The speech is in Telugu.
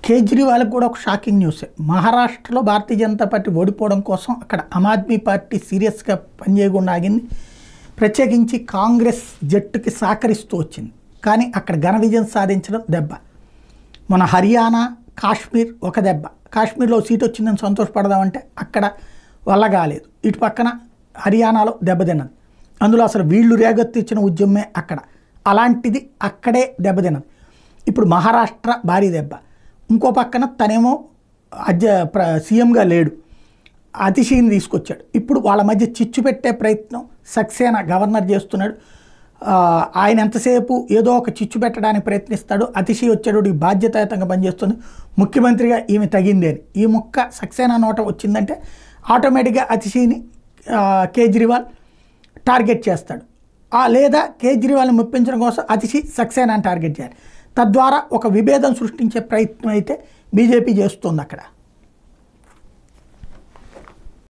కేజ్రీవాల్కి కూడా ఒక షాకింగ్ న్యూస్. మహారాష్ట్రలో భారతీయ జనతా పార్టీ ఓడిపోవడం కోసం అక్కడ ఆమ్ ఆద్మీ పార్టీ సీరియస్గా పనిచేయకుండా ఆగింది. ప్రత్యేకించి కాంగ్రెస్ జట్టుకి సహకరిస్తూ వచ్చింది. కానీ అక్కడ ఘన విజయం సాధించడం దెబ్బ. మన హర్యానా, కాశ్మీర్ ఒక దెబ్బ. కాశ్మీర్లో సీట్ వచ్చిందని సంతోషపడదామంటే అక్కడ వల్ల కాలేదు. ఇటు పక్కన హర్యానాలో దెబ్బతిన్నది. అందులో అసలు వీళ్ళు రేగెత్తించిన ఉద్యమమే అక్కడ. అలాంటిది అక్కడే దెబ్బతిన్నది. ఇప్పుడు మహారాష్ట్ర భారీ దెబ్బ. ఇంకో పక్కన తనేమో సీఎంగా లేడు, అతిశీని తీసుకొచ్చాడు. ఇప్పుడు వాళ్ళ మధ్య చిచ్చు పెట్టే ప్రయత్నం సక్సేనా గవర్నర్ చేస్తున్నాడు. ఆయన ఎంతసేపు ఏదో ఒక చిచ్చు పెట్టడానికి ప్రయత్నిస్తాడు. అతిశీ వచ్చాడు, ఈ బాధ్యతాయుతంగా పనిచేస్తుంది, ముఖ్యమంత్రిగా ఈమె తగింది అని. ఈ ముక్క సక్సేనా నోట వచ్చిందంటే ఆటోమేటిక్గా అతిశీని కేజ్రీవాల్ టార్గెట్ చేస్తాడు. లేదా కేజ్రీవాల్ని మెప్పించడం కోసం అతిశీ సక్సేనాని టార్గెట్ చేయాలి. తద్వారా ఒక విభేదం సృష్టించే ప్రయత్నం అయితే బీజేపీ చేస్తుంది అక్కడ.